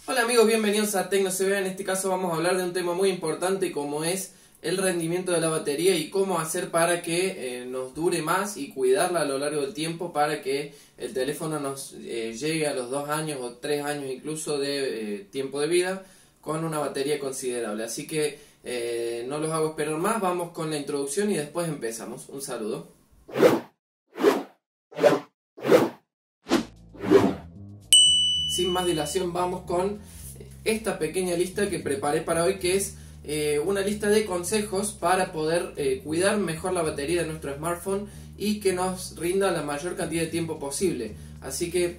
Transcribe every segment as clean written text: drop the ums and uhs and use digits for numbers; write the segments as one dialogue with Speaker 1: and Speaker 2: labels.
Speaker 1: Hola amigos, bienvenidos a TecnoCB. En este caso vamos a hablar de un tema muy importante como es el rendimiento de la batería y cómo hacer para que nos dure más y cuidarla a lo largo del tiempo para que el teléfono nos llegue a los 2 años o 3 años incluso de tiempo de vida con una batería considerable. Así que no los hago esperar más, vamos con la introducción y después empezamos. Un saludo. Sin más dilación vamos con esta pequeña lista que preparé para hoy, que es una lista de consejos para poder cuidar mejor la batería de nuestro smartphone y que nos rinda la mayor cantidad de tiempo posible. Así que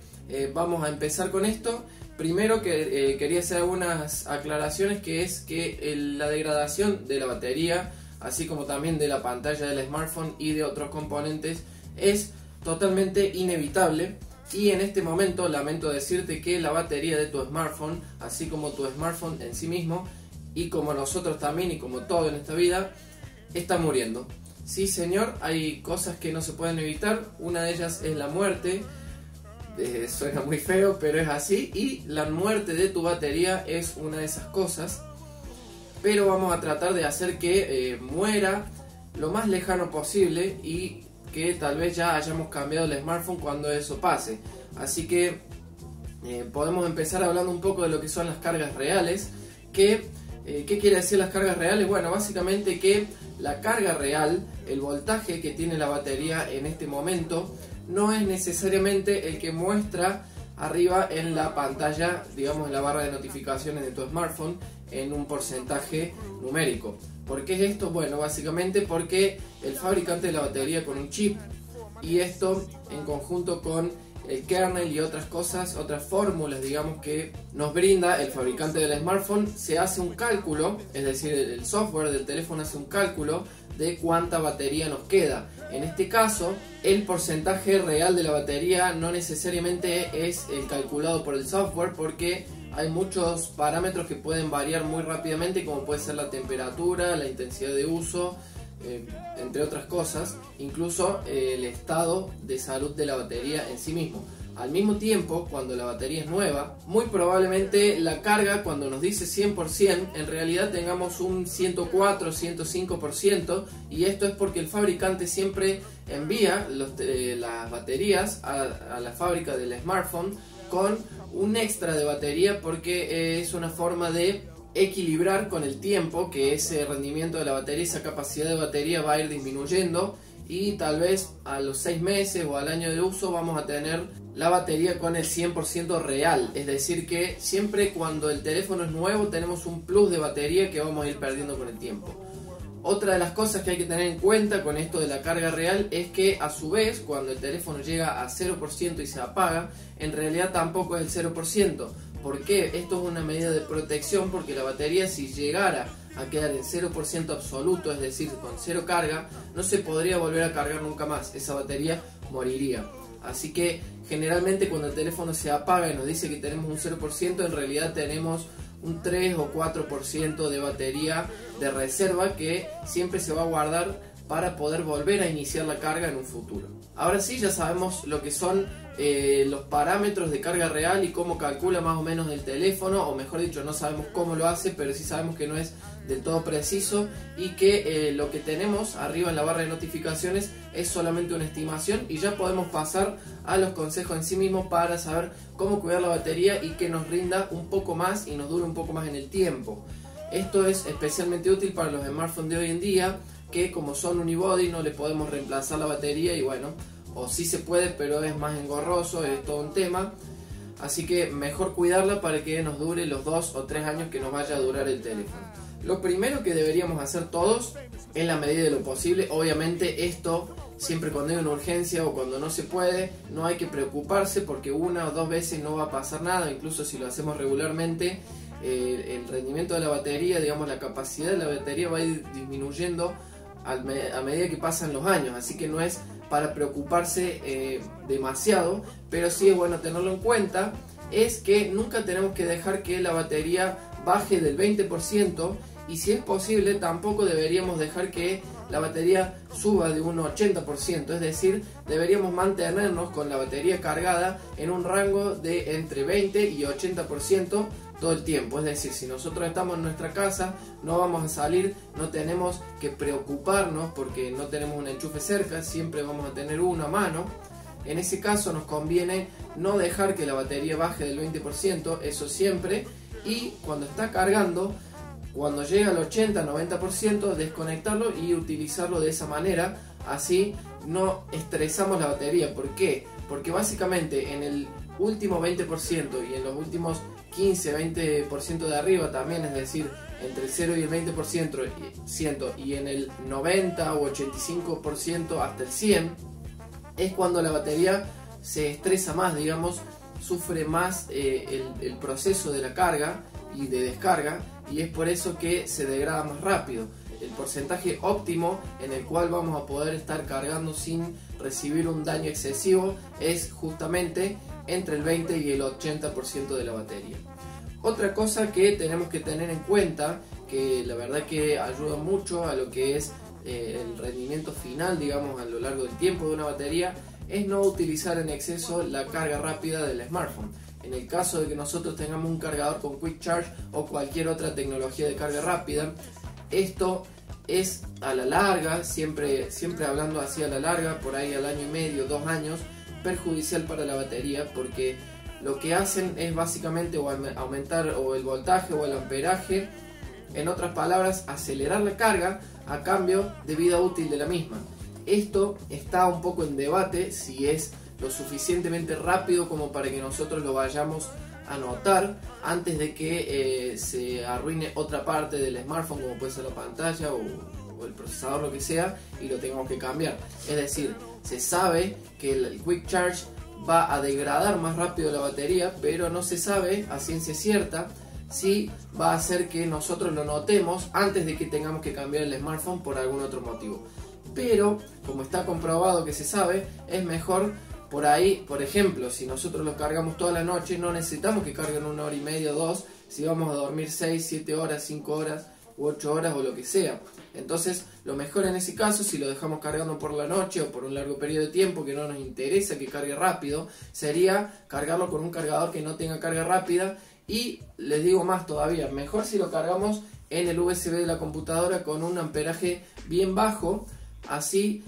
Speaker 1: vamos a empezar con esto. Primero que quería hacer algunas aclaraciones, que es que la degradación de la batería, así como también de la pantalla del smartphone y de otros componentes, es totalmente inevitable. Y en este momento lamento decirte que la batería de tu smartphone, así como tu smartphone en sí mismo, y como nosotros también y como todo en esta vida, está muriendo. Sí señor, hay cosas que no se pueden evitar, una de ellas es la muerte. Suena muy feo, pero es así, y la muerte de tu batería es una de esas cosas. Pero vamos a tratar de hacer que muera lo más lejano posible y que tal vez ya hayamos cambiado el smartphone cuando eso pase. Así que podemos empezar hablando un poco de lo que son las cargas reales. ¿Qué quiere decir las cargas reales? Bueno, básicamente que la carga real, el voltaje que tiene la batería en este momento, no es necesariamente el que muestra arriba en la pantalla, digamos en la barra de notificaciones de tu smartphone, en un porcentaje numérico. ¿Por qué es esto? Bueno, básicamente porque el fabricante de la batería con un chip, y esto en conjunto con el kernel y otras cosas, otras fórmulas, digamos, que nos brinda el fabricante del smartphone, se hace un cálculo, es decir, el software del teléfono hace un cálculo de cuánta batería nos queda. En este caso, el porcentaje real de la batería no necesariamente es el calculado por el software, porque hay muchos parámetros que pueden variar muy rápidamente, como puede ser la temperatura, la intensidad de uso, entre otras cosas, incluso el estado de salud de la batería en sí mismo. Al mismo tiempo, cuando la batería es nueva, muy probablemente la carga, cuando nos dice 100%, en realidad tengamos un 104, 105%, y esto es porque el fabricante siempre envía las baterías a la fábrica del smartphone con un extra de batería, porque es una forma de equilibrar con el tiempo que ese rendimiento de la batería, esa capacidad de batería va a ir disminuyendo, y tal vez a los 6 meses o al año de uso vamos a tener la batería con el 100% real. Es decir que siempre cuando el teléfono es nuevo tenemos un plus de batería que vamos a ir perdiendo con el tiempo. Otra de las cosas que hay que tener en cuenta con esto de la carga real es que a su vez cuando el teléfono llega a 0% y se apaga, en realidad tampoco es el 0%. ¿Por qué? Esto es una medida de protección, porque la batería, si llegara a quedar en 0% absoluto, es decir, con cero carga, no se podría volver a cargar nunca más, esa batería moriría. Así que generalmente cuando el teléfono se apaga y nos dice que tenemos un 0%, en realidad tenemos un 3 o 4% de batería de reserva que siempre se va a guardar para poder volver a iniciar la carga en un futuro. Ahora sí, ya sabemos lo que son los parámetros de carga real y cómo calcula más o menos el teléfono, o mejor dicho, no sabemos cómo lo hace, pero sí sabemos que no es del todo preciso, y que lo que tenemos arriba en la barra de notificaciones es solamente una estimación, y ya podemos pasar a los consejos en sí mismos para saber cómo cuidar la batería y que nos rinda un poco más y nos dure un poco más en el tiempo. Esto es especialmente útil para los smartphones de hoy en día, que como son unibody no le podemos reemplazar la batería, y bueno, o sí se puede, pero es más engorroso, es todo un tema. Así que mejor cuidarla para que nos dure los 2 o 3 años que nos vaya a durar el teléfono. Lo primero que deberíamos hacer todos, en la medida de lo posible, obviamente esto siempre cuando hay una urgencia o cuando no se puede, no hay que preocuparse, porque 1 o 2 veces no va a pasar nada. Incluso si lo hacemos regularmente, el rendimiento de la batería, digamos la capacidad de la batería, va a ir disminuyendo a medida que pasan los años. Así que no es para preocuparse demasiado, pero sí es bueno tenerlo en cuenta, es que nunca tenemos que dejar que la batería baje del 20%, y si es posible tampoco deberíamos dejar que la batería suba de un 80%, es decir, deberíamos mantenernos con la batería cargada en un rango de entre 20 y 80% todo el tiempo. Es decir, si nosotros estamos en nuestra casa, no vamos a salir, no tenemos que preocuparnos porque no tenemos un enchufe cerca, siempre vamos a tener uno a mano. En ese caso nos conviene no dejar que la batería baje del 20%, eso siempre, y cuando está cargando, cuando llega al 80-90%, desconectarlo y utilizarlo de esa manera. Así no estresamos la batería. ¿Por qué? Porque básicamente en el último 20% y en los últimos 15-20% de arriba también, es decir, entre el 0 y el 20% y en el 90 o 85% hasta el 100%, es cuando la batería se estresa más, digamos, sufre más el proceso de la carga y de descarga, y es por eso que se degrada más rápido. El porcentaje óptimo en el cual vamos a poder estar cargando sin recibir un daño excesivo es justamente entre el 20 y el 80% de la batería. Otra cosa que tenemos que tener en cuenta, que la verdad que ayuda mucho a lo que es el rendimiento final, digamos, a lo largo del tiempo de una batería, es no utilizar en exceso la carga rápida del smartphone. En el caso de que nosotros tengamos un cargador con Quick Charge o cualquier otra tecnología de carga rápida, esto es a la larga, siempre hablando así a la larga, por ahí al año y medio, 2 años, perjudicial para la batería, porque lo que hacen es básicamente aumentar o el voltaje o el amperaje, en otras palabras, acelerar la carga a cambio de vida útil de la misma. Esto está un poco en debate si es lo suficientemente rápido como para que nosotros lo vayamos a notar antes de que se arruine otra parte del smartphone, como puede ser la pantalla o el procesador, lo que sea, y lo tengamos que cambiar. Es decir, se sabe que el Quick Charge va a degradar más rápido la batería, pero no se sabe a ciencia cierta si va a hacer que nosotros lo notemos antes de que tengamos que cambiar el smartphone por algún otro motivo. Pero como está comprobado que se sabe, es mejor por ahí, por ejemplo, si nosotros lo cargamos toda la noche, no necesitamos que carguen 1 hora y media o 2, si vamos a dormir 6, 7 horas, 5 horas u 8 horas o lo que sea. Entonces, lo mejor en ese caso, si lo dejamos cargando por la noche o por un largo periodo de tiempo que no nos interesa que cargue rápido, sería cargarlo con un cargador que no tenga carga rápida. Y les digo más todavía, mejor si lo cargamos en el USB de la computadora con un amperaje bien bajo. Así,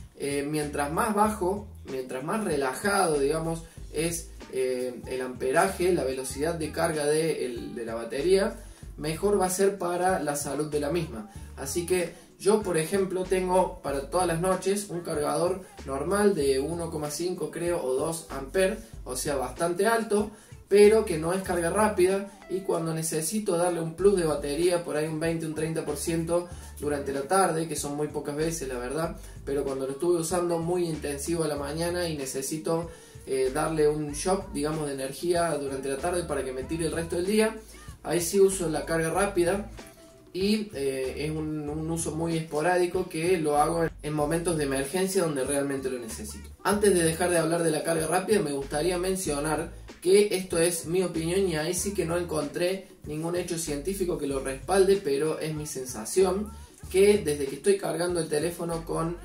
Speaker 1: mientras más bajo, mientras más relajado, digamos, es el amperaje, la velocidad de carga de la batería, mejor va a ser para la salud de la misma. Así que yo, por ejemplo, tengo para todas las noches un cargador normal de 1,5 creo o 2 amperes, o sea, bastante alto, pero que no es carga rápida, y cuando necesito darle un plus de batería, por ahí un 20, un 30% durante la tarde, que son muy pocas veces la verdad, pero cuando lo estuve usando muy intensivo a la mañana y necesito darle un shock, digamos, de energía durante la tarde para que me tire el resto del día, ahí sí uso la carga rápida, y es un uso muy esporádico que lo hago en momentos de emergencia donde realmente lo necesito. Antes de dejar de hablar de la carga rápida, me gustaría mencionar que esto es mi opinión y ahí sí que no encontré ningún hecho científico que lo respalde, pero es mi sensación que desde que estoy cargando el teléfono con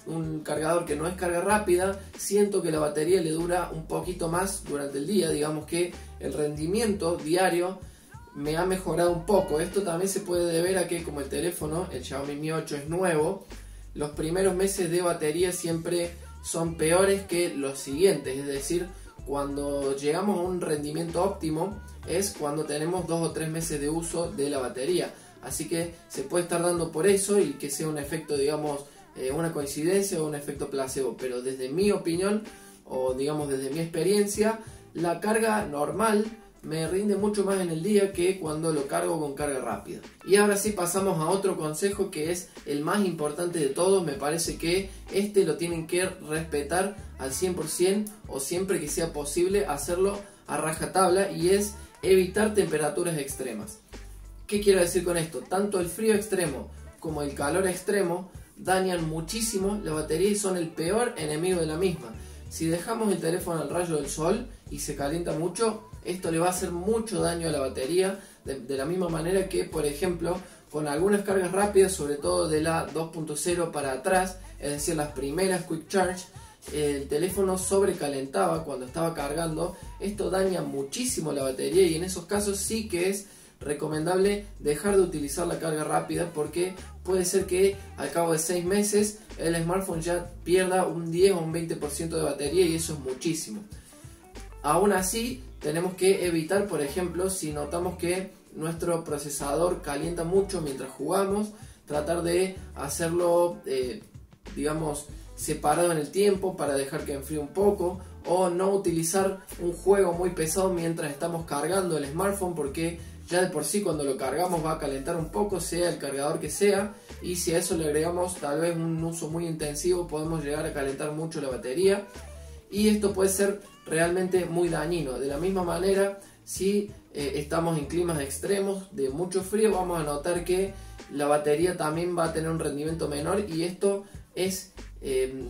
Speaker 1: un cargador que no es carga rápida, siento que la batería le dura un poquito más durante el día. Digamos que el rendimiento diario me ha mejorado un poco. Esto también se puede deber a que, como el teléfono, el Xiaomi Mi 8 es nuevo, los primeros meses de batería siempre son peores que los siguientes. Es decir, cuando llegamos a un rendimiento óptimo es cuando tenemos 2 o 3 meses de uso de la batería. Así que se puede estar dando por eso y que sea un efecto, digamos, una coincidencia o un efecto placebo. Pero desde mi opinión, o digamos desde mi experiencia, la carga normal me rinde mucho más en el día que cuando lo cargo con carga rápida. Y ahora sí pasamos a otro consejo que es el más importante de todos. Me parece que este lo tienen que respetar al 100% o siempre que sea posible hacerlo a rajatabla, y es evitar temperaturas extremas. ¿Qué quiero decir con esto? Tanto el frío extremo como el calor extremo dañan muchísimo la batería y son el peor enemigo de la misma. Si dejamos el teléfono al rayo del sol y se calienta mucho, esto le va a hacer mucho daño a la batería, de la misma manera que, por ejemplo, con algunas cargas rápidas, sobre todo de la 2.0 para atrás, es decir, las primeras Quick Charge, el teléfono sobrecalentaba cuando estaba cargando. Esto daña muchísimo la batería y en esos casos sí que es recomendable dejar de utilizar la carga rápida, porque puede ser que al cabo de 6 meses el smartphone ya pierda un 10 o un 20% de batería, y eso es muchísimo. Aún así, tenemos que evitar, por ejemplo, si notamos que nuestro procesador calienta mucho mientras jugamos, tratar de hacerlo, digamos, separado en el tiempo para dejar que enfríe un poco, o no utilizar un juego muy pesado mientras estamos cargando el smartphone, porque ya de por sí cuando lo cargamos va a calentar un poco, sea el cargador que sea, y si a eso le agregamos tal vez un uso muy intensivo, podemos llegar a calentar mucho la batería, y esto puede ser realmente muy dañino. De la misma manera, si estamos en climas extremos de mucho frío, vamos a notar que la batería también va a tener un rendimiento menor, y esto es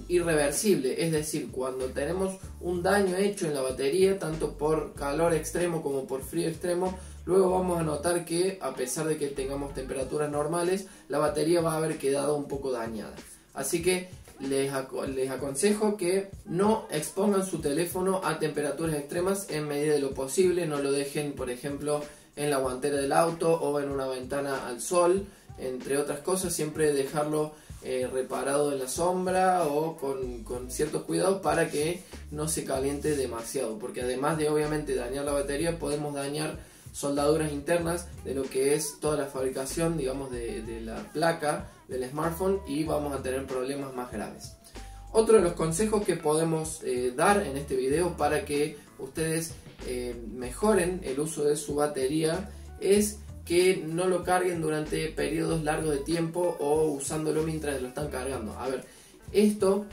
Speaker 1: irreversible. Es decir, cuando tenemos un daño hecho en la batería, tanto por calor extremo como por frío extremo, luego vamos a notar que, a pesar de que tengamos temperaturas normales, la batería va a haber quedado un poco dañada. Así que les aconsejo que no expongan su teléfono a temperaturas extremas en medida de lo posible. No lo dejen, por ejemplo, en la guantera del auto o en una ventana al sol, entre otras cosas. Siempre dejarlo reparado en la sombra o con ciertos cuidados para que no se caliente demasiado, porque además de obviamente dañar la batería, podemos dañar soldaduras internas de lo que es toda la fabricación, digamos, de la placa del smartphone, y vamos a tener problemas más graves. Otro de los consejos que podemos dar en este video para que ustedes mejoren el uso de su batería es que no lo carguen durante periodos largos de tiempo o usándolo mientras lo están cargando. A ver, esto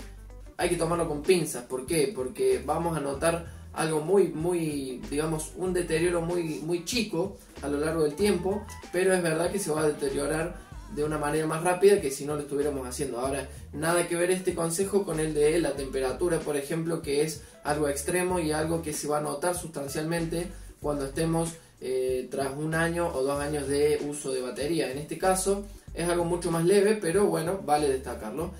Speaker 1: hay que tomarlo con pinzas. ¿Por qué? Porque vamos a notar algo muy, digamos, un deterioro muy chico a lo largo del tiempo, pero es verdad que se va a deteriorar de una manera más rápida que si no lo estuviéramos haciendo. Ahora, nada que ver este consejo con el de la temperatura, por ejemplo, que es algo extremo y algo que se va a notar sustancialmente cuando estemos tras 1 año o 2 años de uso de batería. En este caso es algo mucho más leve, pero bueno, vale destacarlo.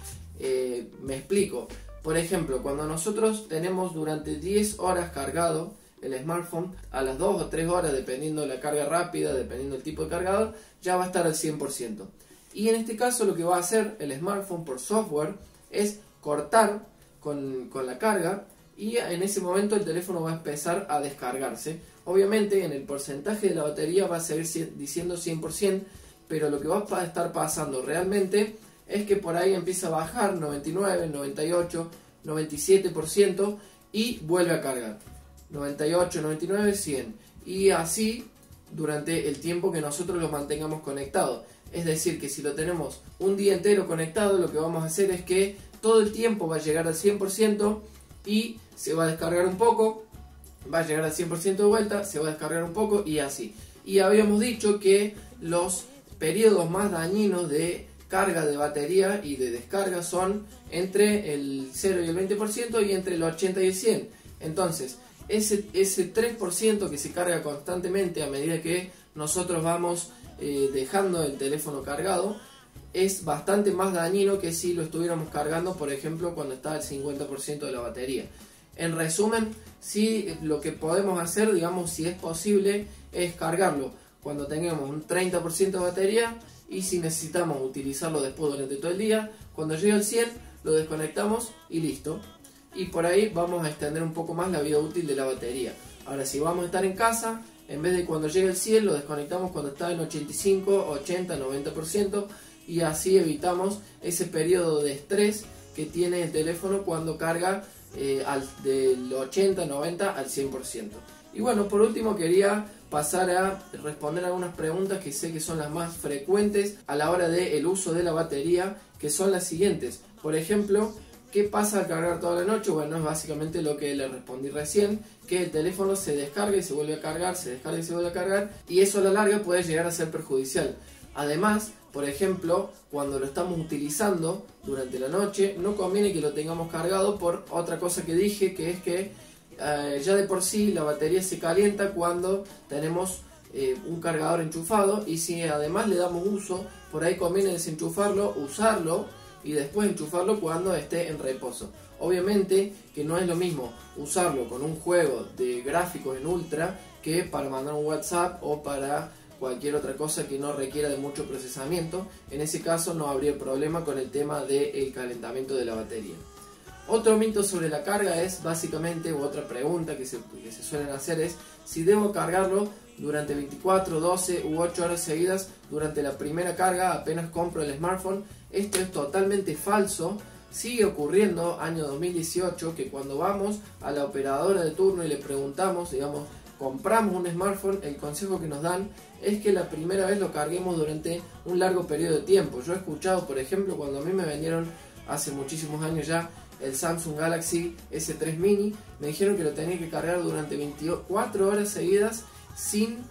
Speaker 1: Me explico. Por ejemplo, cuando nosotros tenemos durante 10 horas cargado el smartphone, a las 2 o 3 horas, dependiendo de la carga rápida, dependiendo del tipo de cargador, ya va a estar al 100%. Y en este caso lo que va a hacer el smartphone por software es cortar con la carga, y en ese momento el teléfono va a empezar a descargarse. Obviamente en el porcentaje de la batería va a seguir diciendo 100%, pero lo que va a estar pasando realmente es que por ahí empieza a bajar 99, 98, 97% y vuelve a cargar. 98, 99, 100. Y así durante el tiempo que nosotros lo mantengamos conectado. Es decir, que si lo tenemos un día entero conectado, lo que vamos a hacer es que todo el tiempo va a llegar al 100% y se va a descargar un poco, va a llegar al 100% de vuelta, se va a descargar un poco y así. Y habíamos dicho que los periodos más dañinos de carga de batería y de descarga son entre el 0 y el 20% y entre el 80 y el 100. Entonces, ese 3% que se carga constantemente a medida que nosotros vamos dejando el teléfono cargado es bastante más dañino que si lo estuviéramos cargando, por ejemplo, cuando está al 50% de la batería. En resumen, sí, lo que podemos hacer, digamos, si es posible, es cargarlo cuando tengamos un 30% de batería, y si necesitamos utilizarlo después durante todo el día, cuando llegue al 100 lo desconectamos y listo. Y por ahí vamos a extender un poco más la vida útil de la batería. Ahora, si vamos a estar en casa, en vez de cuando llegue al 100 lo desconectamos cuando está en 85, 80, 90%, y así evitamos ese periodo de estrés que tiene el teléfono cuando carga del 80, 90 al 100%. Y bueno, por último quería pasar a responder algunas preguntas que sé que son las más frecuentes a la hora del uso de la batería, que son las siguientes. Por ejemplo, ¿qué pasa al cargar toda la noche? Bueno, es básicamente lo que le respondí recién, que el teléfono se descarga y se vuelve a cargar, se descarga y se vuelve a cargar, y eso a la larga puede llegar a ser perjudicial. Además, por ejemplo, cuando lo estamos utilizando durante la noche, no conviene que lo tengamos cargado por otra cosa que dije, que es que ya de por sí la batería se calienta cuando tenemos un cargador enchufado, y si además le damos uso, por ahí conviene desenchufarlo, usarlo y después enchufarlo cuando esté en reposo. Obviamente que no es lo mismo usarlo con un juego de gráficos en ultra que para mandar un WhatsApp o para cualquier otra cosa que no requiera de mucho procesamiento. En ese caso no habría problema con el tema del calentamiento de la batería. Otro mito sobre la carga es básicamente, u otra pregunta que se suelen hacer es si debo cargarlo durante 24, 12 u 8 horas seguidas durante la primera carga apenas compro el smartphone. Esto es totalmente falso. Sigue ocurriendo año 2018 que cuando vamos a la operadora de turno y le preguntamos, digamos, compramos un smartphone, el consejo que nos dan es que la primera vez lo carguemos durante un largo periodo de tiempo. Yo he escuchado, por ejemplo, cuando a mí me vendieron hace muchísimos años ya el Samsung Galaxy S3 Mini, me dijeron que lo tenía que cargar durante 24 horas seguidas sin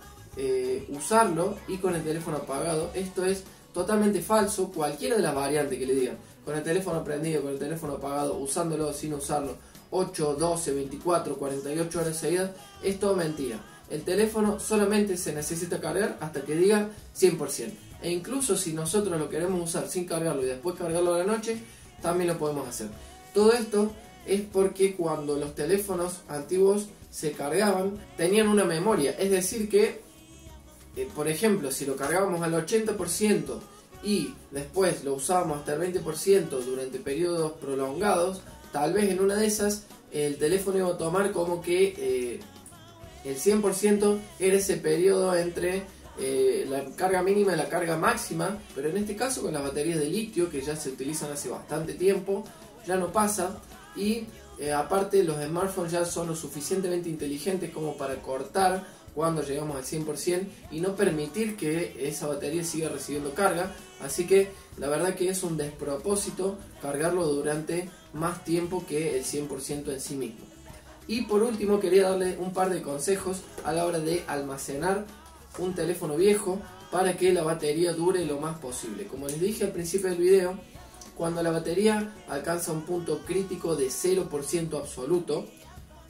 Speaker 1: usarlo y con el teléfono apagado. Esto es totalmente falso. Cualquiera de las variantes que le digan, con el teléfono prendido, con el teléfono apagado, usándolo sin usarlo, 8, 12, 24, 48 horas seguidas, es todo mentira. El teléfono solamente se necesita cargar hasta que diga 100%. E incluso si nosotros lo queremos usar sin cargarlo y después cargarlo a la noche, también lo podemos hacer. Todo esto es porque cuando los teléfonos antiguos se cargaban, tenían una memoria. Es decir que, por ejemplo, si lo cargábamos al 80% y después lo usábamos hasta el 20% durante periodos prolongados, tal vez en una de esas el teléfono iba a tomar como que el 100% era ese periodo entre la carga mínima y la carga máxima. Pero en este caso, con las baterías de litio, que ya se utilizan hace bastante tiempo, ya no pasa. Y aparte los smartphones ya son lo suficientemente inteligentes como para cortar cuando llegamos al 100% y no permitir que esa batería siga recibiendo carga. Así que la verdad que es un despropósito cargarlo durante más tiempo que el 100% en sí mismo. Y por último quería darle un par de consejos a la hora de almacenar un teléfono viejo para que la batería dure lo más posible. Como les dije al principio del video, cuando la batería alcanza un punto crítico de 0% absoluto,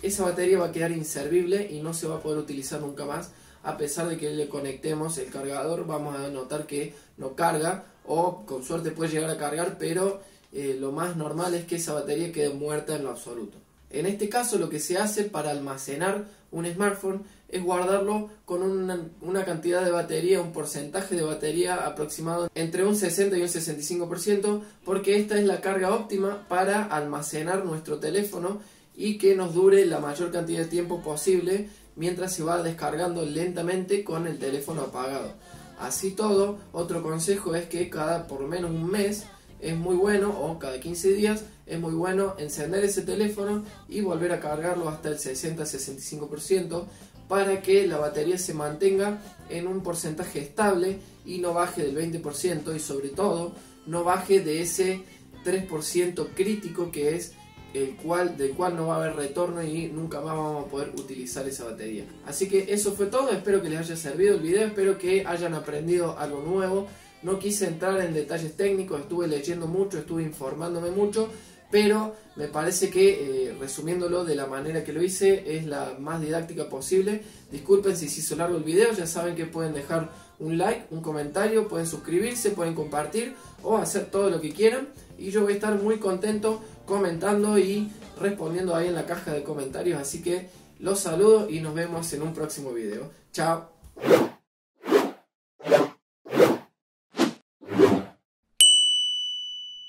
Speaker 1: esa batería va a quedar inservible y no se va a poder utilizar nunca más. A pesar de que le conectemos el cargador, vamos a notar que no carga, o con suerte puede llegar a cargar, pero lo más normal es que esa batería quede muerta en lo absoluto. En este caso, lo que se hace para almacenar un smartphone es guardarlo con una cantidad de batería, un porcentaje de batería aproximado entre un 60 y un 65%, porque esta es la carga óptima para almacenar nuestro teléfono y que nos dure la mayor cantidad de tiempo posible mientras se va descargando lentamente con el teléfono apagado. Así todo, otro consejo es que cada por lo menos un mes es muy bueno, o cada 15 días es muy bueno encender ese teléfono y volver a cargarlo hasta el 60-65% para que la batería se mantenga en un porcentaje estable y no baje del 20%, y sobre todo no baje de ese 3% crítico que es del cual no va a haber retorno y nunca más vamos a poder utilizar esa batería. Así que eso fue todo, espero que les haya servido el video, espero que hayan aprendido algo nuevo. No quise entrar en detalles técnicos, estuve leyendo mucho, estuve informándome mucho, pero me parece que resumiéndolo de la manera que lo hice es la más didáctica posible. Disculpen si se hizo largo el video, ya saben que pueden dejar un like, un comentario, pueden suscribirse, pueden compartir o hacer todo lo que quieran, y yo voy a estar muy contento comentando y respondiendo ahí en la caja de comentarios. Así que los saludo y nos vemos en un próximo video. Chao.